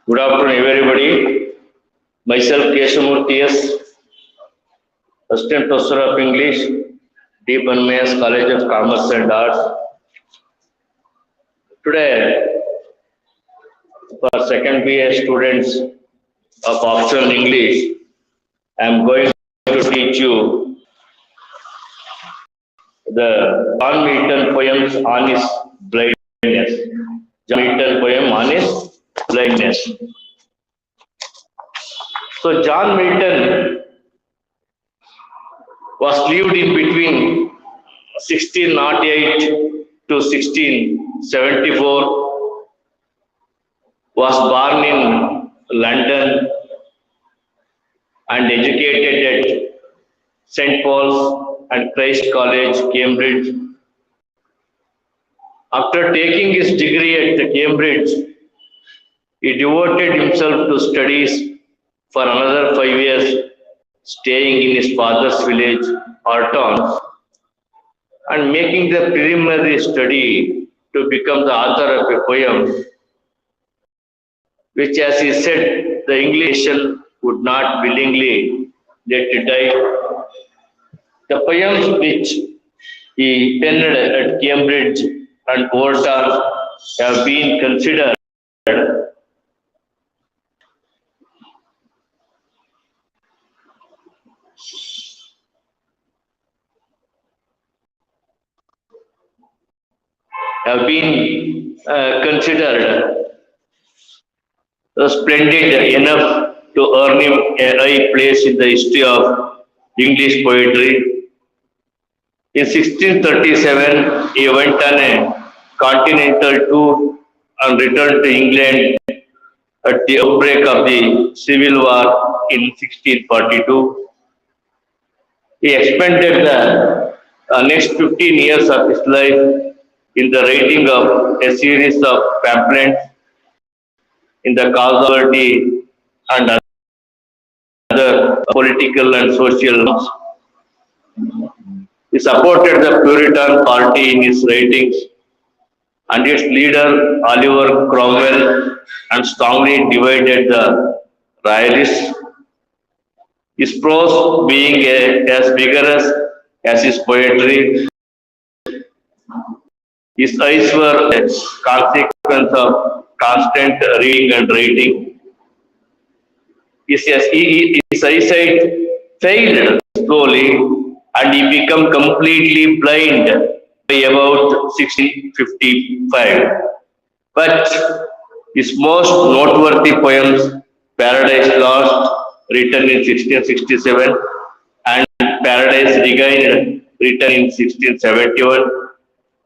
Good afternoon, everybody. Myself, Keshamurthy S., Assistant Professor of English, Deep Unmayas College of Commerce and Arts. Today, for second BA students of optional English, I am going to teach you the John Milton poems on his blindness. John Milton poem on his blindness. So, John Milton was lived in between 1608 to 1674, was born in London and educated at St. Paul's and Christ College, Cambridge. After taking his degree at Cambridge, he devoted himself to studies for another 5 years, staying in his father's village, Orton, and making the preliminary study to become the author of a poem, which, as he said, the English nation would not willingly let it die. The poems which he penned at Cambridge and Orton have been considered have been considered splendid enough to earn him a high place in the history of English poetry. In 1637, he went on a continental tour and returned to England at the outbreak of the Civil War in 1642. He expended the next 15 years of his life in the writing of a series of pamphlets in the causality and other political and social norms. He supported the Puritan party in his writings and its leader Oliver Cromwell and strongly divided the royalists. His prose being as vigorous as his poetry, his eyes were a consequence of constant reading and writing. His eyesight failed slowly and he became completely blind by about 1655. But his most noteworthy poems, Paradise Lost, written in 1667, and Paradise Regained, written in 1671,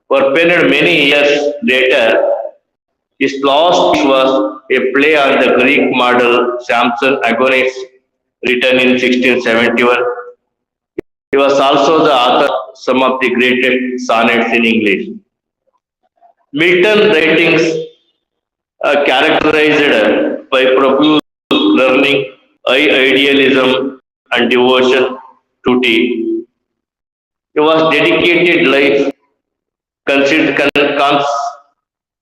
were penned many years later. His last was a play on the Greek model Samson Agonis, written in 1671. He was also the author of some of the greatest sonnets in English. Milton's writings are characterized by profuse learning, high idealism, and devotion to tea. He was dedicated life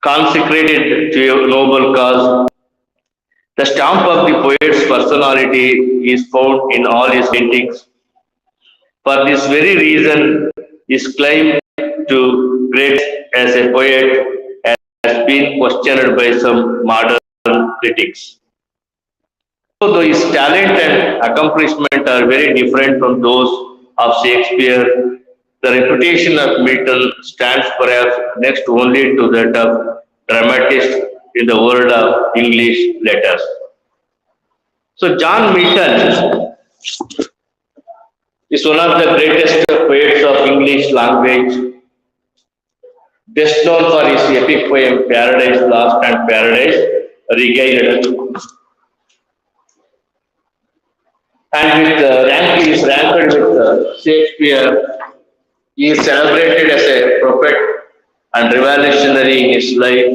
consecrated to a noble cause. The stamp of the poet's personality is found in all his paintings. For this very reason, his claim to greatness as a poet has been questioned by some modern critics. Though his talent and accomplishment are very different from those of Shakespeare, the reputation of Milton stands perhaps next only to that of dramatist in the world of English letters. So John Milton is one of the greatest poets of English language, best known for his epic poem Paradise Lost and Paradise Regained. And with he is ranked with Shakespeare. He is celebrated as a prophet and revolutionary in his life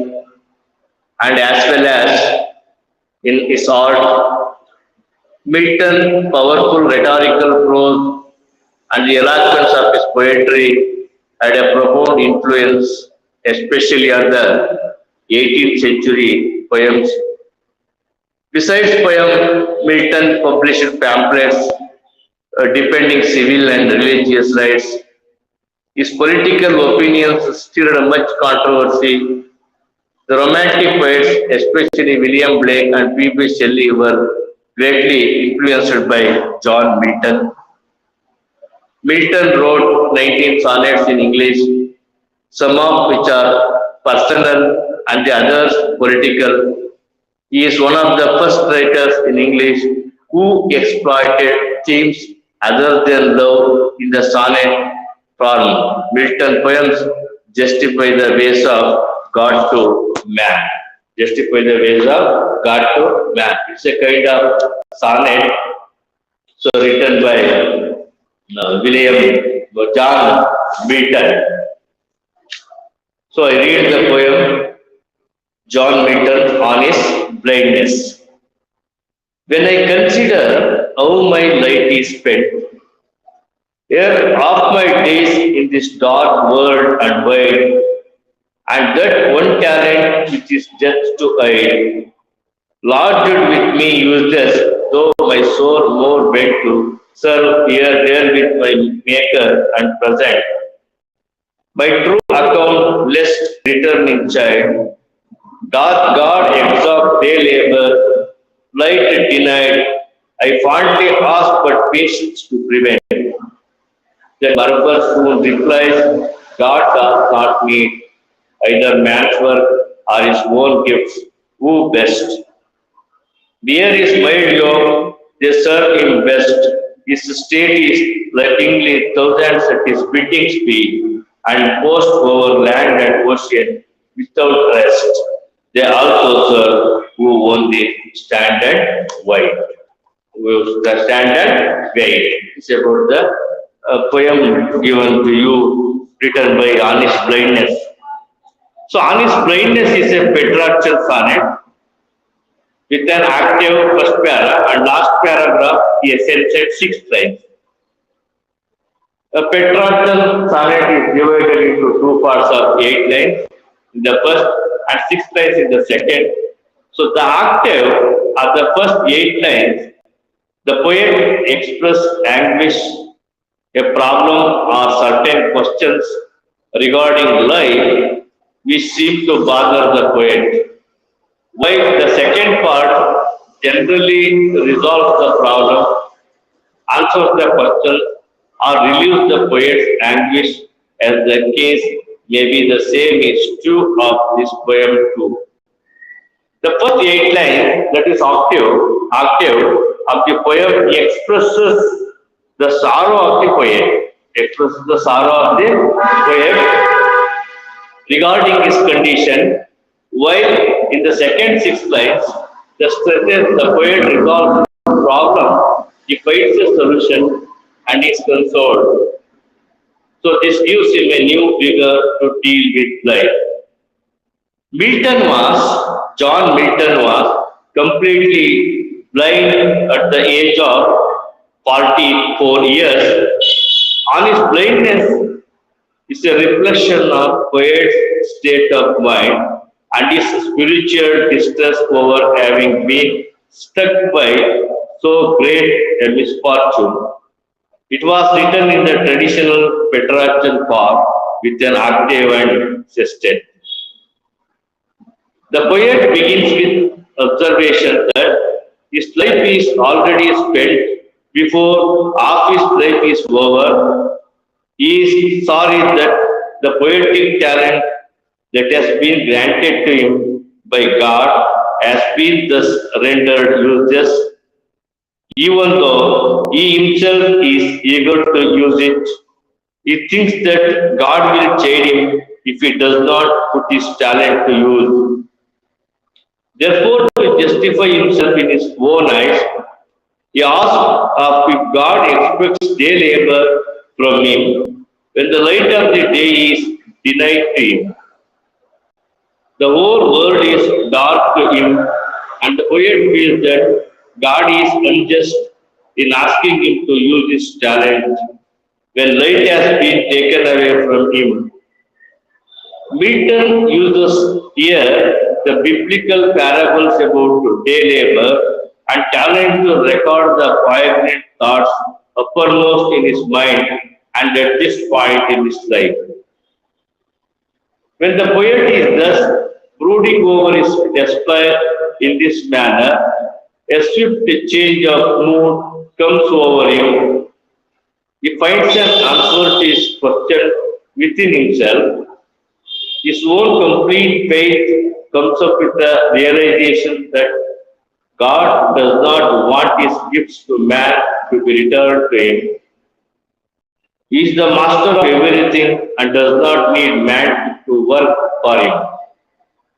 and as well as in his art. Milton's powerful rhetorical prose and the eloquence of his poetry had a profound influence, especially on the 18th century poems Besides poem, Milton published pamphlets defending civil and religious rights. His political opinions stirred much controversy. The Romantic poets, especially William Blake and P.B. Shelley, were greatly influenced by John Milton. Milton wrote 19 sonnets in English, some of which are personal and the others political. He is one of the first writers in English who exploited themes other than love in the sonnet form. Milton poems justify the ways of God to man. Justify the ways of God to man. It's a kind of sonnet, so written by William John Milton. So I read the poem John Milton on his blindness. When I consider how my light is spent, here half my days in this dark world and wide, and that one talent which is just to hide, lodged with me useless, though my soul more bent to serve here there with my Maker and present. My true account less returning child, doth God exalt their labor, light denied, I fondly ask but patience to prevent. The barber soon replies, God doth not need either man's work or his own gifts, who best? Bear his mild yoke, they serve him best. His state is like kingly thousands at his bidding speed, and post over land and ocean without rest. They also serve who only stand and wait. Who stand and wait. It's about the poem given to you, written by Honest Blindness. So, Honest Blindness is a Petrarchan sonnet with an active first para and last paragraph he censored 6 lines. A Petrarchan sonnet is divided into 2 parts of 8 lines in the first and 6 lines in the second. So the octave of the first 8 lines, the poet expresses anguish, a problem or certain questions regarding life which seem to bother the poet. While the second part generally resolves the problem, answers the question, or relieves the poet's anguish, as the case may be. The same is true of this poem too. The first 8 lines, that is octave of the poem, expresses the sorrow of the poet, regarding his condition, while in the second 6 lines, the poet resolves the problem, he finds a solution and is consoled. So this gives him a new vigor to deal with life. John Milton was completely blind at the age of 44 years. On his blindness is a reflection of poet's state of mind and his spiritual distress over having been struck by so great a misfortune. It was written in the traditional Petrarchan form with an octave and sestet. The poet begins with observation that his life is already spent before half his life is over. He is sorry that the poetic talent that has been granted to him by God has been thus rendered useless, even though he himself is eager to use it. He thinks that God will chide him if he does not put his talent to use. Therefore, to justify himself in his own eyes, he asks if God expects day labor from him when the light of the day is denied to him. The whole world is dark to him, and the poet feels that God is unjust in asking him to use his talent when light has been taken away from him. Milton uses Here, the biblical parables about day labor and talent to record the poignant thoughts uppermost in his mind and at this point in his life. When the poet is thus brooding over his despair in this manner, a swift change of mood comes over him. He finds an answer to his question within himself. His own complete faith comes up with the realization that God does not want his gifts to man to be returned to him. He is the master of everything and does not need man to work for him.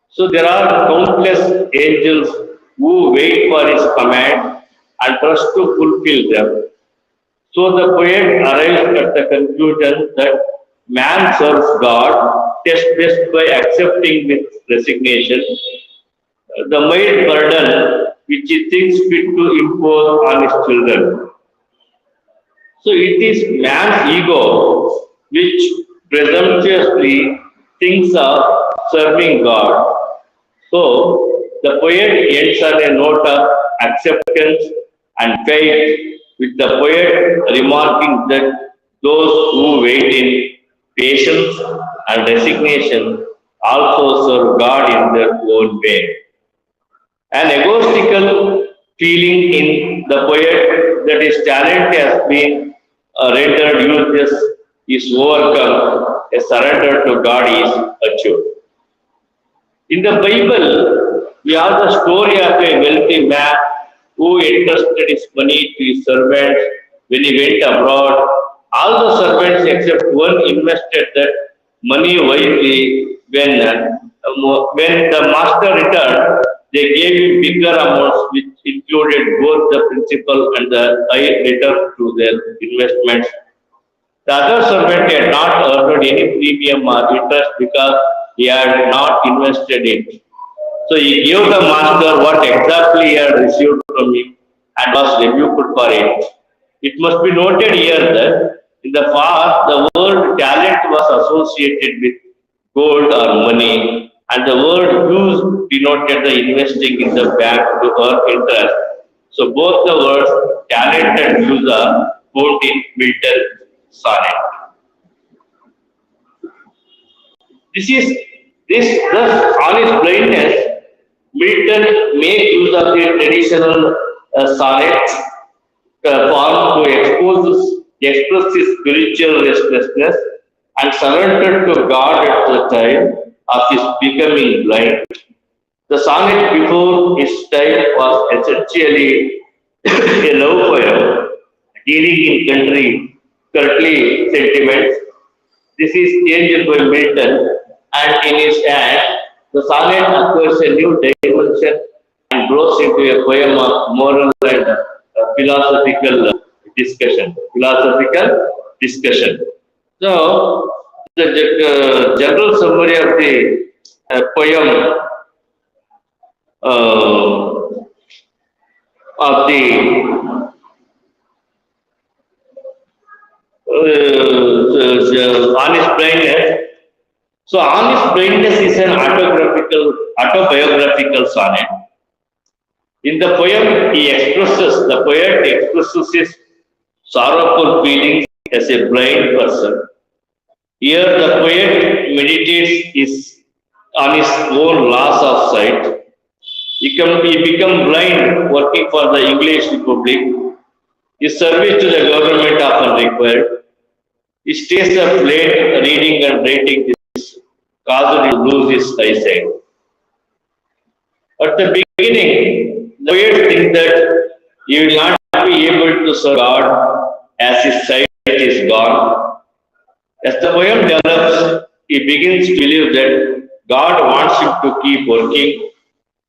So there are countless angels who wait for his command and trust to fulfill them. So the poet arrives at the conclusion that man serves God best by accepting with resignation the mild burden which he thinks fit to impose on his children. So it is man's ego which presumptuously thinks of serving God. So the poet ends on a note of acceptance and faith, with the poet remarking that those who wait in patience and resignation also serve God in their own way. An egotistical feeling in the poet that his talent has been rendered useless is overcome, a surrender to God is achieved. In the Bible, we have the story of a wealthy man who entrusted his money to his servants when he went abroad. All the servants except one invested that money wisely. When the master returned, they gave him bigger amounts, which included both the principal and the high return to their investments. The other servant had not earned any premium or interest because he had not invested it. So he gave the master what exactly he had received from him and was rebuked for it. It must be noted here that in the past, the word talent was associated with gold or money, and the word use denoted the investing in the bank to earn interest. So both the words talent and use are found in Milton sonnet. Thus on his blindness, Milton made use of the traditional sonnet form to express his spiritual restlessness and surrendered to God at the time of his becoming blind. The sonnet before his time was essentially a love poem dealing in courtly sentiments. This is changed by Milton, and in his hand, the sonnet acquires a new dimension and grows into a poem of moral and philosophical discussion. So, the general summary of the poem of the honest blindness. So, honest blindness is an autobiographical sonnet. In the poem, the poet expresses his sorrowful feelings as a blind person. Here, the poet meditates on his own loss of sight. He became blind working for the English Republic. His service to the government often required. He stays up late reading and writing this caused him to lose his eyesight. At the beginning, the poet thinks that he will not be able to serve God as his sight is gone. As the poem develops, he begins to believe that God wants him to keep working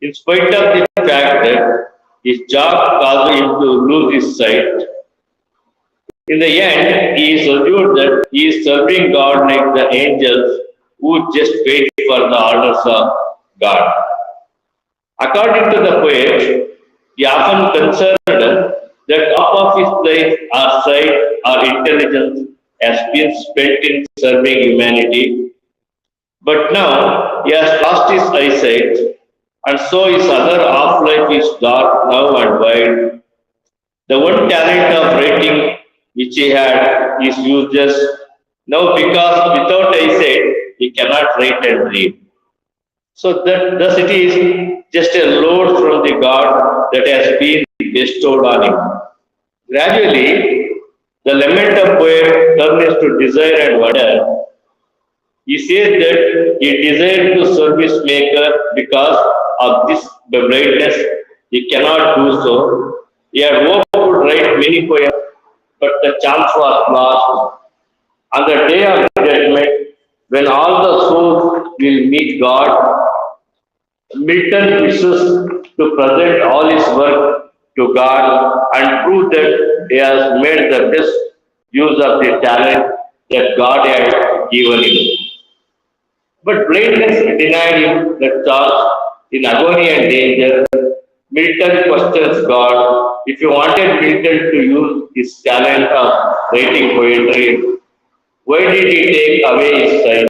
in spite of the fact that his job caused him to lose his sight. In the end, he is assured that he is serving God like the angels who just wait for the orders of God. According to the poet, he often considered that half of his life or sight or intelligence has been spent in serving humanity. But now he has lost his eyesight, and so his other half life is dark now and wide. The one talent of writing which he had is useless now because without eyesight he cannot write and read. So that thus it is just a load from the God that has been bestowed on him. Gradually, the lament of poet turns to desire and wonder. He says that he desired to serve his maker because of this blindness. He cannot do so. He had hoped to write many poems, but the chance was lost. On the day of judgment, when all the souls will meet God, Milton wishes to present all his work to God and prove that he has made the best use of the talent that God had given him. But blindness denied him the charge. In agony and danger, Milton questions God. If you wanted Milton to use his talent of writing poetry, why did he take away his sight?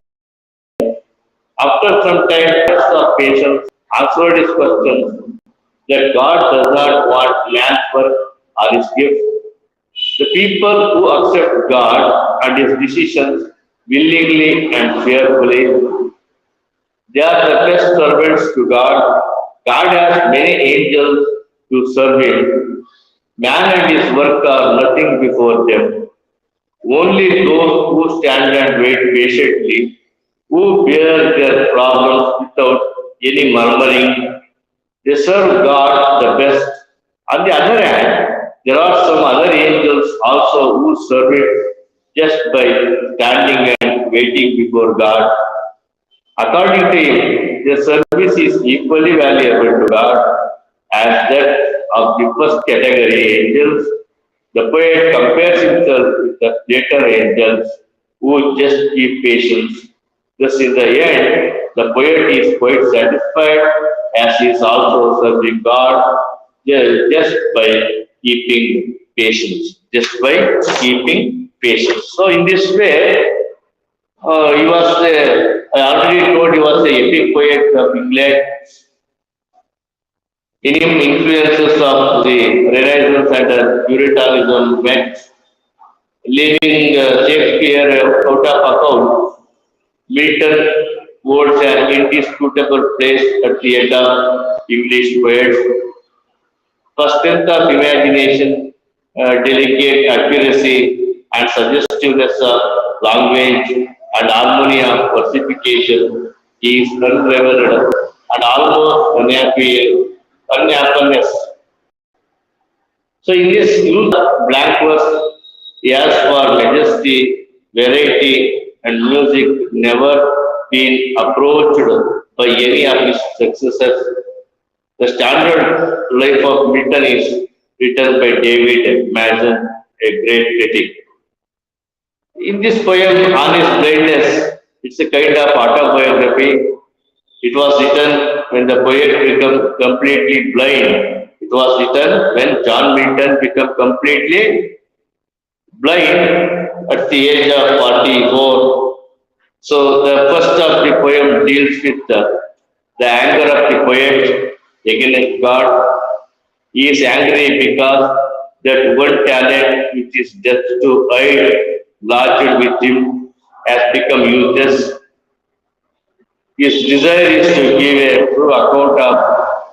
After some time of patience, answered his questions that God does not want man's work or his gift. The people who accept God and his decisions willingly and fearfully, they are the best servants to God. God has many angels to serve him. Man and his work are nothing before them. Only those who stand and wait patiently, who bear their problems without any murmuring, they serve God the best. On the other hand, there are some other angels also who serve it just by standing and waiting before God. According to him, their service is equally valuable to God as that of the first category angels. The poet compares himself with the later angels who just keep patience. Thus, in the end, the poet is quite satisfied as he is also serving God just by keeping patience. Just by keeping patience. So, in this way, he was, I already told he was the epic poet of England. In him, influences of the Renaissance and Puritanism met, leaving Shakespeare out of account. Milton holds an indisputable place at the head of English poets. For strength of imagination, delicate accuracy, and suggestiveness of language, and harmony of versification, he is unrivaled and almost unappearance. So in this use of blank verse, he asks for majesty, variety, and music never been approached by any of his successors. The standard life of Milton is written by David Mason, a great critic. In this poem, on his blindness, it's a kind of autobiography. It was written when the poet became completely blind. It was written when John Milton became completely blind at the age of 44. So the first of the poem deals with the anger of the poet against God. He is angry because that one talent which is just to hide lodged with him has become useless. His desire is to give a true account of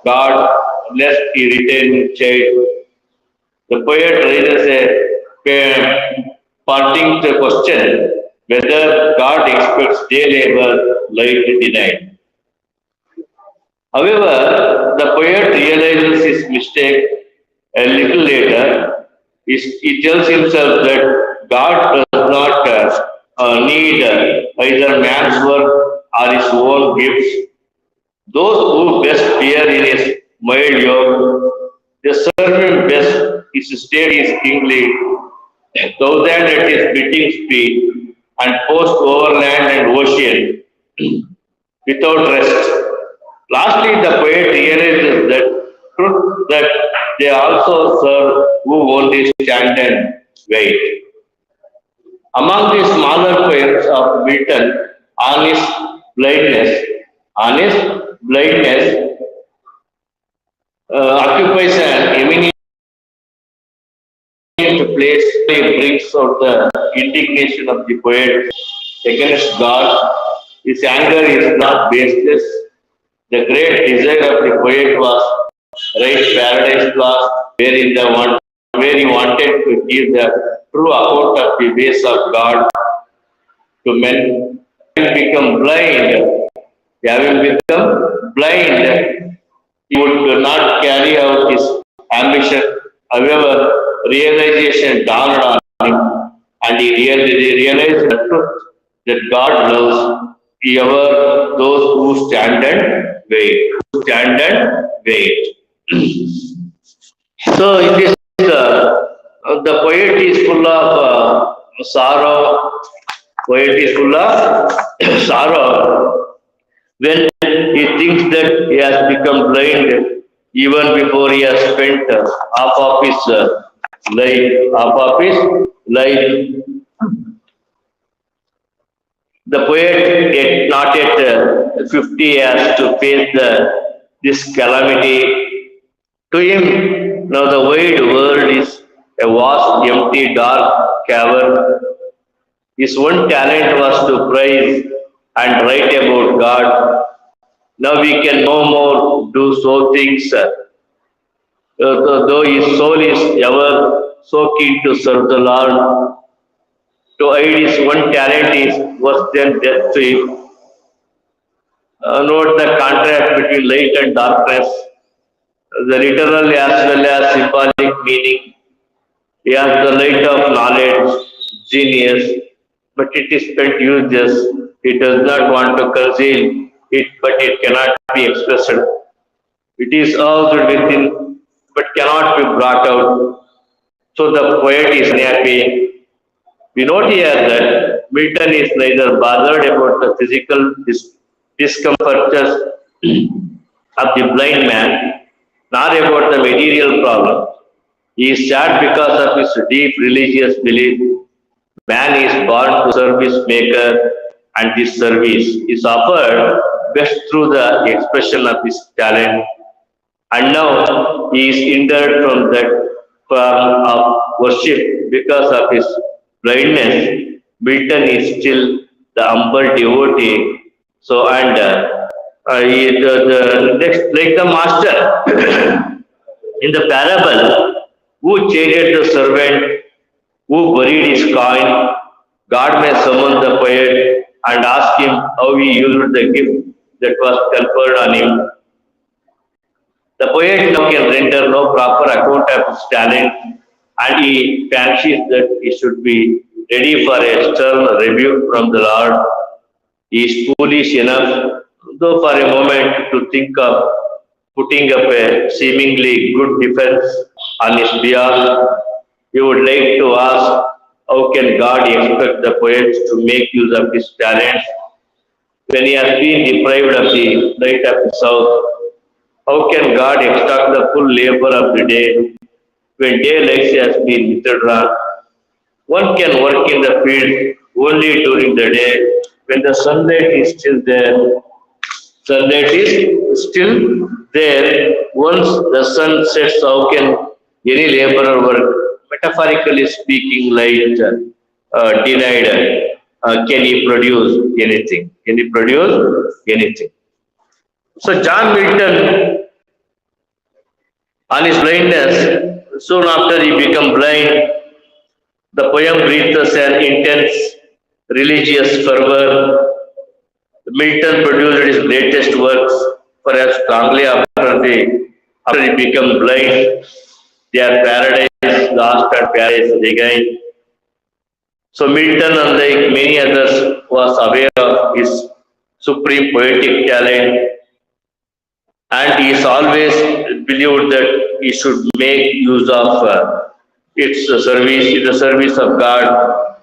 God lest he retain his child. The poet raises a parting question whether God expects day labor light denied. However, the poet realizes his mistake a little later. He tells himself that God does not need either man's work or his own gifts. Those who best fear in his mild yoke, they serve him best. His state is kingly, thousand at his beating speed, and post over land and ocean without rest. Lastly, the poet realizes that truth that they also serve who only stand and wait. Among the smaller poems of Milton, on his blindness. On his blindness occupies an eminent place. It brings out the indignation of the poet against God. His anger is not baseless. The great desire of the poet was write paradise lost, where he wanted to give the true account of the ways of God to men. Having become blind, having become blind, he would not carry out his ambition. However, realization dawned on him, and he realized the truth that God loves ever those who stand and wait. Stand and wait. So, in this, the poet is full of sorrow. Poet is full of sorrow when he thinks that he has become blind even before he has spent half of his life. The poet, yet not at 50, has to face this calamity. To him, now the wide world is a vast, empty, dark cavern. His one talent was to praise and write about God. Now we can no more do so things, though his soul is ever so keen to serve the Lord. To hide his one talent is worse than death to him. Note the contrast between light and darkness, the literal as well as symbolic meaning. He has the light of knowledge, genius, but it is spent useless. He does not want to conceal it, but it cannot be expressed. It is housed within, but cannot be brought out. So the poet is unhappy. We note here that Milton is neither bothered about the physical discomforts of the blind man, nor about the material problem. He is sad because of his deep religious belief. Man is born to serve his maker, and this service is offered best through the expression of his talent. And now he is hindered from that form of worship because of his blindness. Milton is still the humble devotee. So, and the next, like the master in the parable, who changed the servant, who buried his coin, God may summon the poet and ask him how he used the gift that was conferred on him. The poet now can render no proper account of his talent, and he fancies that he should be ready for a stern rebuke from the Lord. He is foolish enough, though for a moment, to think of putting up a seemingly good defense on his behalf. He would like to ask, how can God expect the poet to make use of his talents when he has been deprived of the light of his house? How can God extract the full labor of the day when daylight has been withdrawn? One can work in the field only during the day when the sunlight is still there. Sunlight is still there. Once the sun sets, how can any laborer work? Metaphorically speaking, light denied. Can he produce anything? Can he produce anything? So John Milton, on his blindness, soon after he became blind, the poem breathes an intense religious fervor. Milton produced his greatest works, perhaps strongly after he became blind. They are Paradise Lost and Paradise Regained. So Milton, unlike many others, was aware of his supreme poetic talent, and he is always believed that he should make use of its service in the service of God.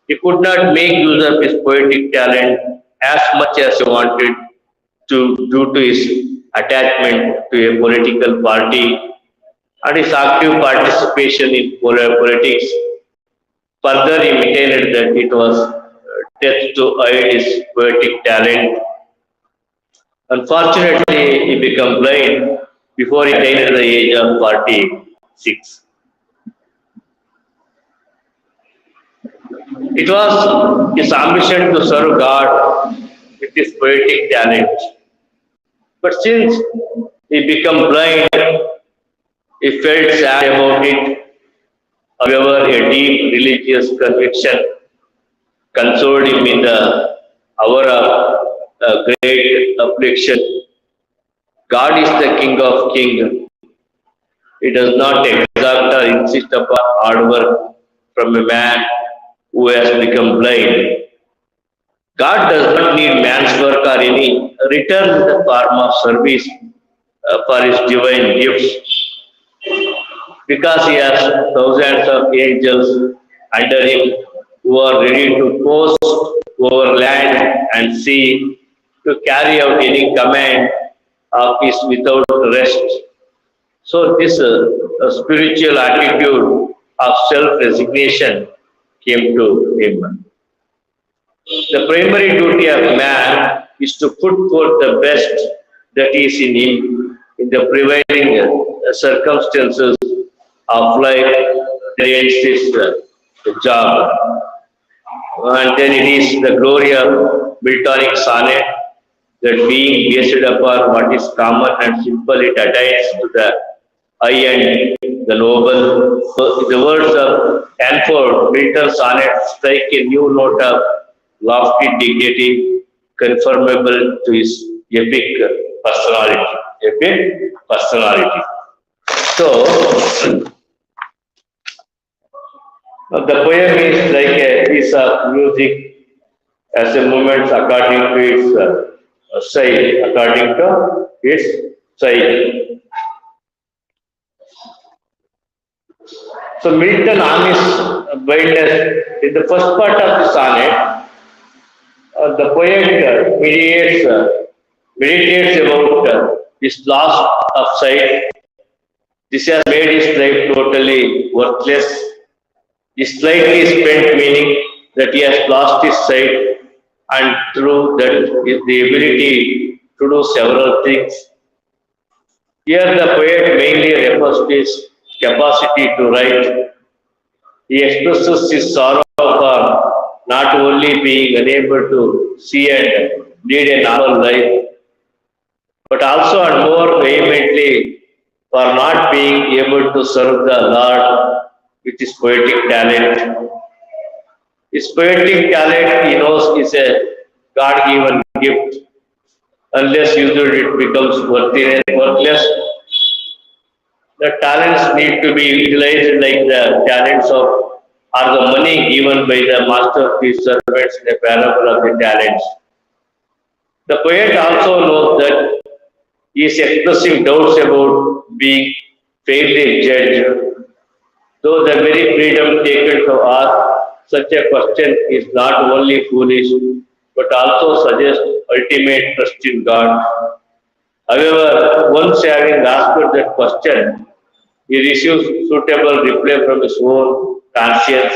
He could not make use of his poetic talent as much as he wanted to due to his attachment to a political party and his active participation in politics. Further, he maintained that it was death to hide his poetic talent. Unfortunately, he became blind before he attained the age of 46. It was his ambition to serve God with his poetic talent. But since he became blind, he felt sad about it. However, a deep religious conviction consoled him in the hour of great affliction. God is the King of Kings. He does not exact or insist upon hard work from a man who has become blind. God does not need man's work or any return in the form of service for his divine gifts because he has thousands of angels under him who are ready to coast over land and sea to carry out any command of his without rest. So this spiritual attitude of self-resignation came to him. The primary duty of man is to put forth the best that is in him in the prevailing circumstances of life against his job. And then it is the glory of Miltonic sonnet that being based upon what is common and simple, it attains to the high and the noble. So the words of Hanford, Milton's sonnet strike a new note of lofty dignity conformable to his epic personality. Epic personality. So, the poem is like a piece of music as a movement according to its style, according to its style. So Milton on his blindness, in the first part of the sonnet, the poet meditates about his loss of sight. This has made his life totally worthless. His slightly spent meaning that he has lost his sight and through that is the ability to do several things. Here the poet mainly refers to his capacity to write. He expresses his sorrow for not only being unable to see and lead a normal life, but also and more vehemently for not being able to serve the Lord with his poetic talent. His poetic talent, he knows, is a God-given gift. Unless used, it becomes worthless. The talents need to be utilized like the talents of or the money given by the master of his servants in a parable of the talents. The poet also knows that he is expressing doubts about being fairly judged, though the very freedom taken to ask such a question is not only foolish but also suggests ultimate trust in God. However, once having asked that question, he receives suitable reply from his own conscience,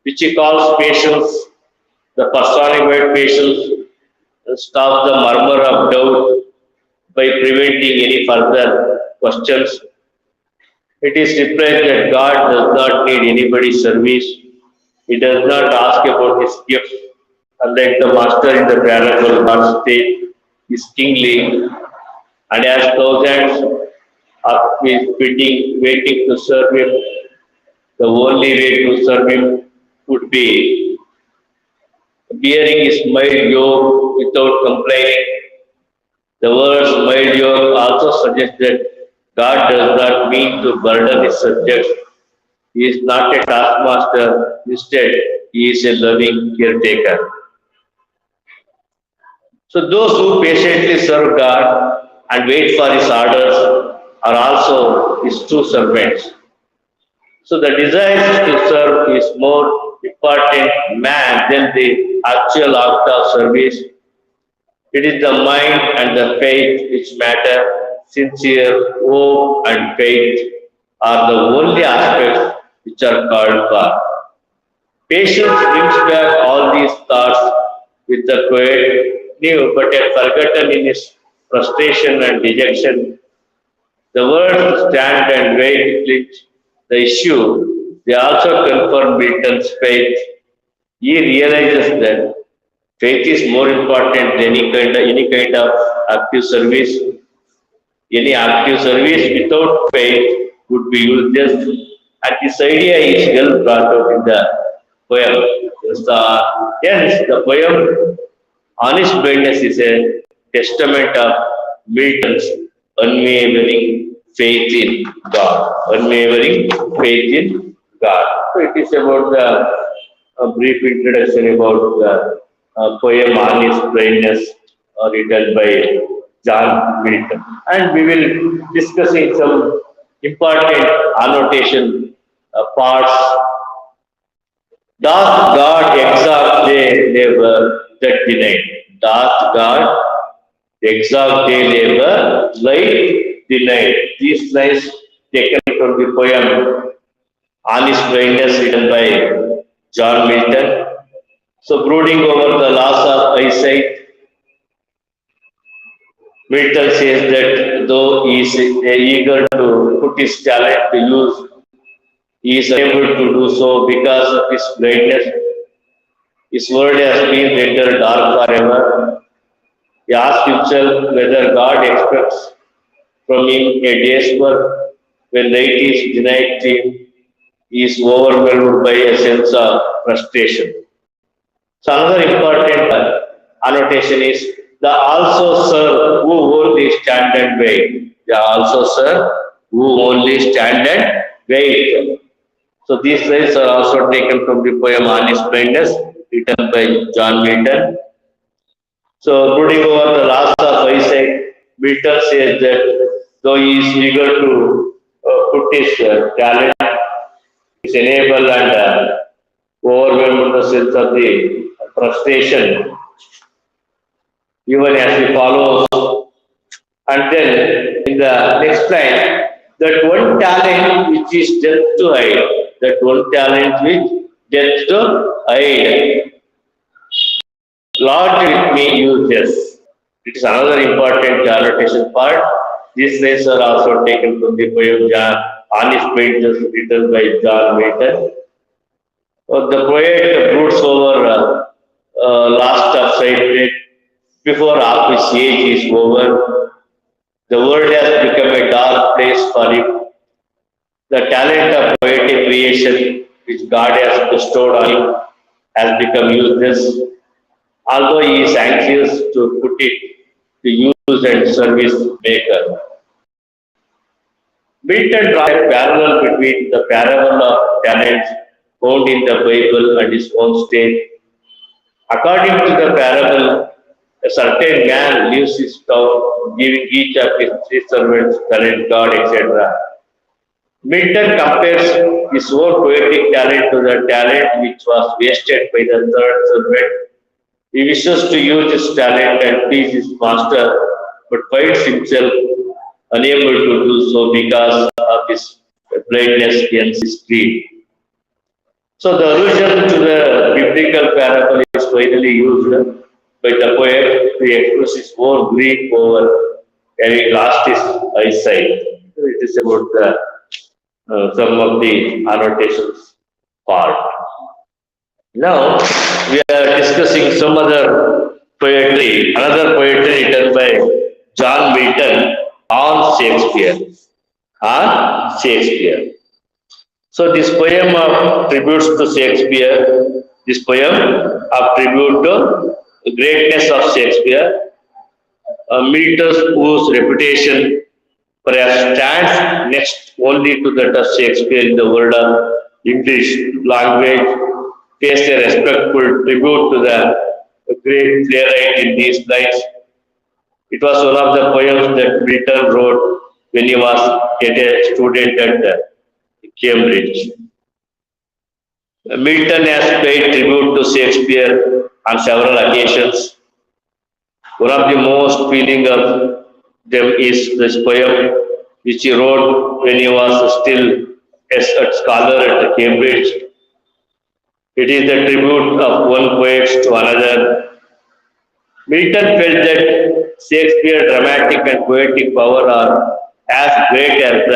which he calls patience. The personified patience stops the murmur of doubt by preventing any further questions. It is replied that God does not need anybody's service. He does not ask about his gifts. Unlike the master in the parable, God's state is kingly and has thousands of his waiting to serve him. The only way to serve him would be bearing his mild yoke without complaining. The words mild yoke also suggest that God does not mean to burden his subjects. He is not a taskmaster, instead, he is a loving caretaker. So those who patiently serve God and wait for his orders are also his true servants. So the desire to serve is more important man than the actual act of service. It is the mind and the faith which matter. Sincere hope and faith are the only aspects which are called for. Patience brings back all these thoughts with the poet knew, but had forgotten in his frustration and dejection. The words stand and wait clinch the issue. They also confirm Milton's faith. He realizes that faith is more important than any kind of active service. Any active service without faith would be useless. And this idea is well brought out in the poem. Hence, the poem Honest Blindness is a testament of Milton's unwavering faith in God. Unwavering faith in God. So it is about the brief introduction about the poem Honest Blindness written by John Milton. And we will discussing some important annotation parts. Doth God exalt they labor that denied? Doth God exalt they labor light denied? These lines taken from the poem Honest Blindness written by John Milton. So brooding over the loss of eyesight, Milton says that though he is eager to put his talent to use, he is unable to do so because of his blindness. His world has been rendered dark forever. He asks himself whether God expects from him a day's work. When light is denied him, he is overwhelmed by a sense of frustration. So another important annotation is the also serve who only stand and wait. The also serve who only stand and wait. So these lines are also taken from the poem Honest Blindness, written by John Milton. So brooding over the loss of eyesight, Milton says that though he is eager to put his talent, is enabled and overwhelmed with the sense of the frustration, even as he follows. And then in the next line, that one talent which is death to hide, that one talent which death to hide. Lord with me use this. It is another important annotation part. These lines are also taken from the poem Honest Blindness written by John Milton. The poet broods over last of sight before half his age is over. The world has become a dark place for him. The talent of poetic creation which God has bestowed on him has become useless, although he is anxious to put it to use and service maker. Milton draws a parallel between the parable of talents found in the Bible and his own state. According to the parable, a certain man leaves his town, giving each of his three servants talent, God, etc. Milton compares his own poetic talent to the talent which was wasted by the third servant. He wishes to use his talent and please his master, but finds himself unable to do so because of his blindness and his greed. So the allusion to the biblical parable is finally used by the poet to express his own grief over having lost his eyesight. It is about the some of the annotations part. Now we are discussing some other poetry, another poetry written by John Milton on Shakespeare. On Shakespeare. So this poem of tributes to Shakespeare, this poem of tribute to the greatness of Shakespeare, Milton, whose reputation perhaps stands next only to that of Shakespeare in the world of English language, pays a respectful tribute to the great playwright in these lines. It was one of the poems that Milton wrote when he was a student at Cambridge. Milton has paid tribute to Shakespeare on several occasions. One of the most feeling of them is this poem which he wrote when he was still a scholar at Cambridge. It is the tribute of one poet to another. Milton felt that Shakespeare's dramatic and poetic power are as great as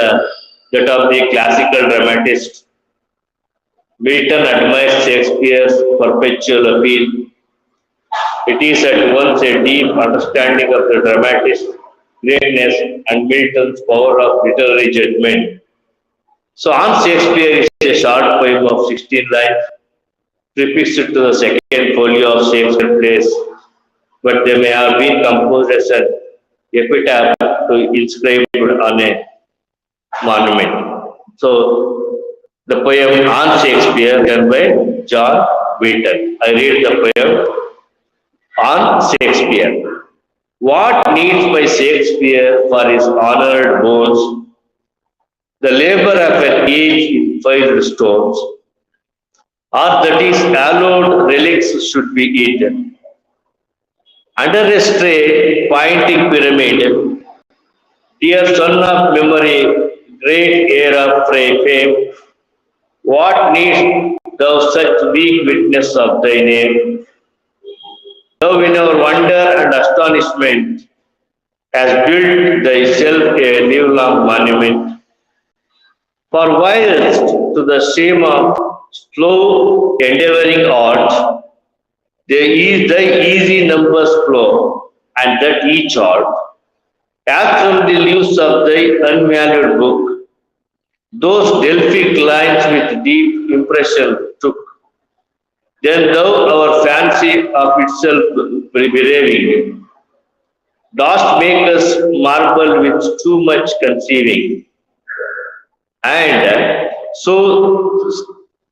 that of the classical dramatist. Milton admires Shakespeare's perpetual appeal. It is at once a deep understanding of the dramatist's greatness and Milton's power of literary judgment. So, on Shakespeare is a short poem of 16 lines prefixed to the second folio of Shakespeare plays, but they may have been composed as an epitaph to inscribed on a monument. So, the poem on Shakespeare written by John Milton. I read the poem on Shakespeare. What needs by Shakespeare for his honored bones the labor of an age in filed stones, or that his hallowed relics should be eaten? Under a straight, pointing pyramid, dear son of memory, great heir of fame, what needs thou such weak witness of thy name? Thou in our wonder and astonishment has built thyself a livelong monument. For whilst to the shame of slow endeavoring art, thy easy numbers flow, and that each art, as from the leaves of thy unvalued book, those Delphic lines with deep impression took. Then thou our fancy of itself bereaving, dost make us marvel with too much conceiving, and so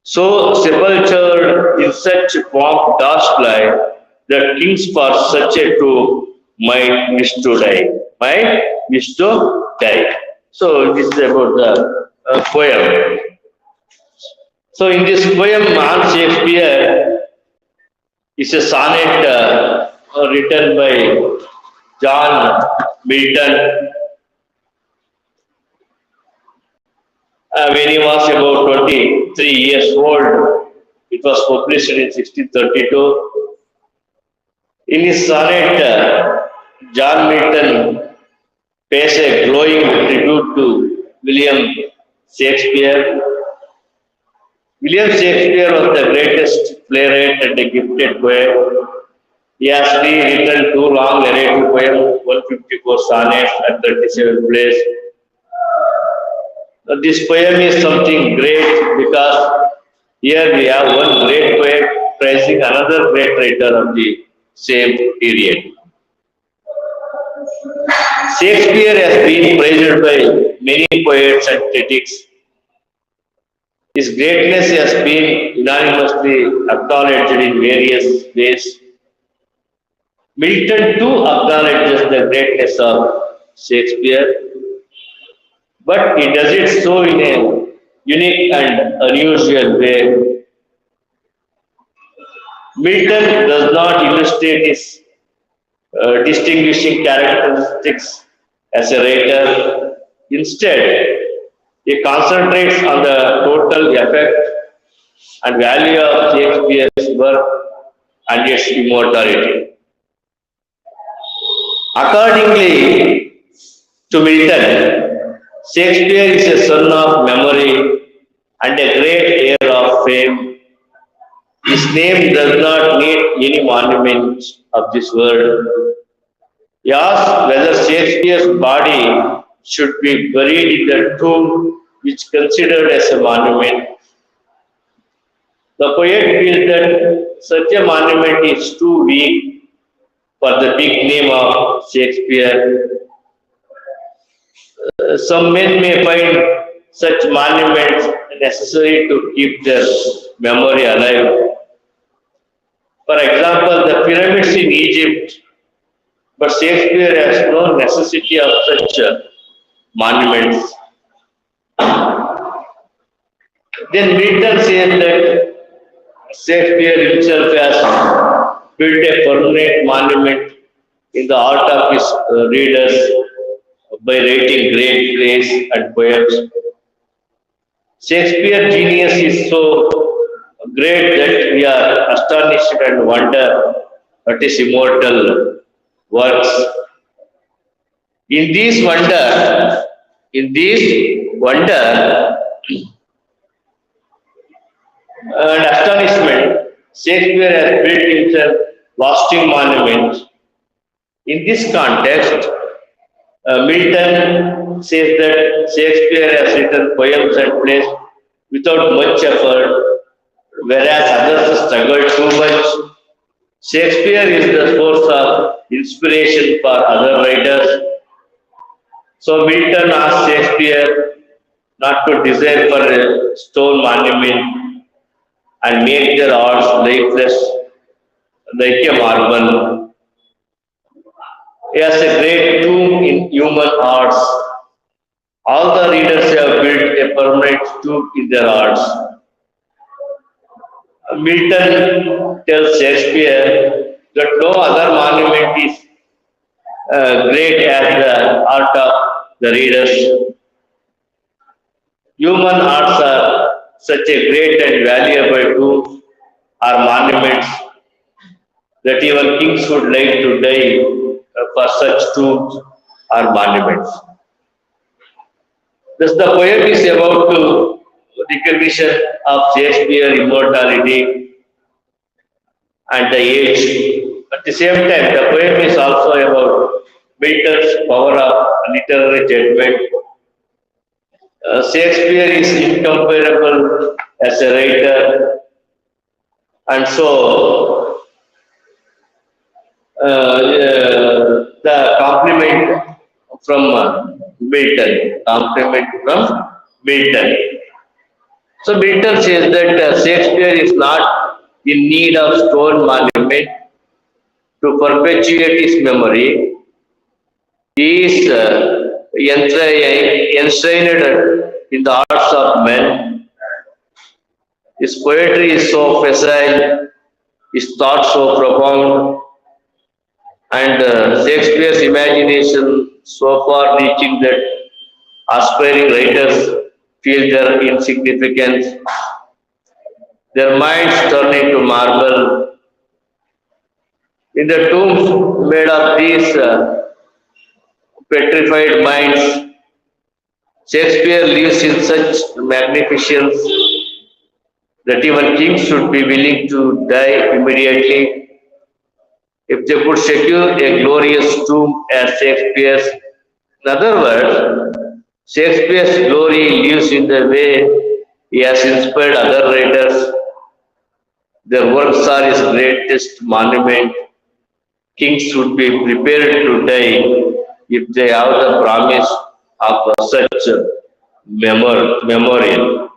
sepultured in such pomp dost lie, that kings for such a tomb might wish to die. Might wish to die. So this is about the poem. So in this poem on Shakespeare is a sonnet written by John Milton when he was about 23 years old. It was published in 1632. In his sonnet, John Milton pays a glowing tribute to William Shakespeare. William Shakespeare was the greatest playwright and a gifted poet. He has rewritten two long narrative poems, 154 sonnets and 37 plays. This poem is something great because here we have one great poet praising another great writer of the same period. Shakespeare has been praised by many poets and critics. His greatness has been unanimously acknowledged in various ways. Milton too acknowledges the greatness of Shakespeare, but he does it so in a unique and unusual way. Milton does not illustrate his distinguishing characteristics as a writer. Instead, he concentrates on the total effect and value of Shakespeare's work and its immortality. Accordingly to Milton, Shakespeare is a son of memory and a great heir of fame. His name does not need any monument of this world. He asks whether Shakespeare's body should be buried in the tomb which considered as a monument. The poet feels that such a monument is too weak for the big name of Shakespeare. Some men may find such monuments necessary to keep their memory alive. For example, the pyramids in Egypt, but Shakespeare has no necessity of such monuments. Then Milton says that Shakespeare himself has built a permanent monument in the heart of his readers by writing great plays and poems. Shakespeare's genius is so great that we are astonished and wonder at his immortal works. In this wonder, in this wonder and astonishment, Shakespeare has built himself lasting monuments. In this context, Milton says that Shakespeare has written poems and plays without much effort, whereas others struggle too much. Shakespeare is the source of inspiration for other writers. So Milton asked Shakespeare not to design for a stone monument and make their arts lifeless like a marble. He has a great tomb in human hearts. All the readers have built a permanent tomb in their hearts. Milton tells Shakespeare that no other monument is great as the art of the readers. Human arts are such a great and valuable tool or monuments that even kings would like to die for such tombs or monuments. Thus, the poem is about to recognition of Shakespeare immortality and the age. At the same time, the poem is also about Milton's power of literary judgment. Shakespeare is incomparable as a writer, and so the compliment from Milton. So Milton says that Shakespeare is not in need of stone monument to perpetuate his memory. He is enshrined in the hearts of men. His poetry is so facile, his thoughts so profound, and Shakespeare's imagination so far reaching that aspiring writers feel their insignificance. Their minds turn into marble. In the tombs made of these petrified minds, Shakespeare lives in such magnificence that even kings should be willing to die immediately if they could secure a glorious tomb as Shakespeare's. In other words, Shakespeare's glory lives in the way he has inspired other writers. Their works are his greatest monument. Kings would be prepared to die if they have the promise of such memorial.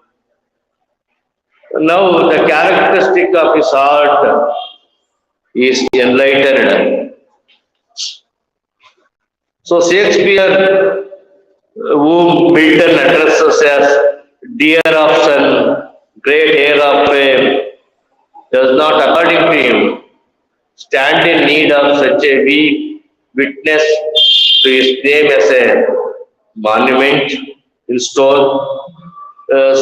Now, the characteristic of his art is enlightened. So, Shakespeare, whom Milton addresses as dear of son, great heir of fame, does not, according to him, stand in need of such a weak witness to his name as a monument in stone.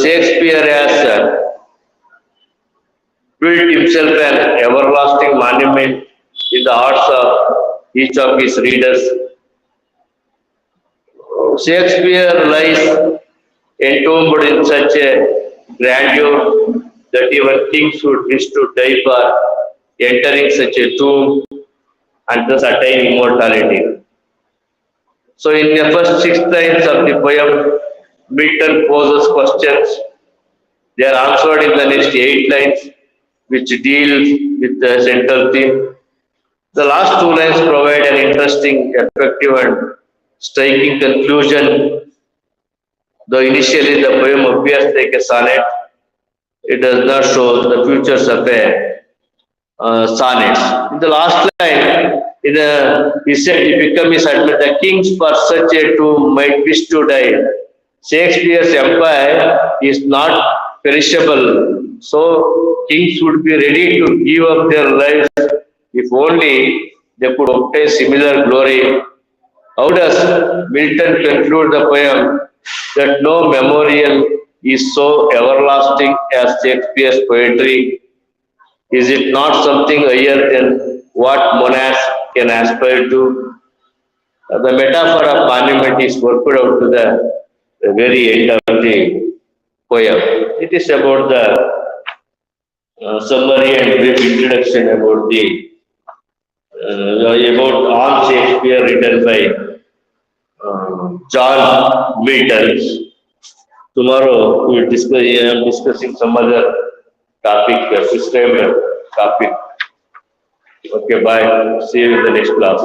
Shakespeare has built himself an everlasting monument in the hearts of each of his readers. Shakespeare lies entombed in such a grandeur that even kings would wish to die for entering such a tomb and thus attain immortality. So in the first 6 lines of the poem, Milton poses questions. They are answered in the next 8 lines, which deal with the central theme. The last 2 lines provide an interesting, effective, and striking conclusion. Though initially the poem appears like a sonnet, it does not show the features of a sonnet. In the last line, he said, "He became his admit the kings for such a tomb might wish to die." Shakespeare's empire is not perishable, so kings would be ready to give up their lives if only they could obtain similar glory. How does Milton conclude the poem? That no memorial is so everlasting as Shakespeare's poetry? Is it not something higher than what monarchs can aspire to? The metaphor of monument is worked out to the very end of the poem. It is about the summary and brief introduction about on Shakespeare written by John Milton. Tomorrow we will discuss. I am discussing some other topic, prescribed topic. Okay, bye. See you in the next class.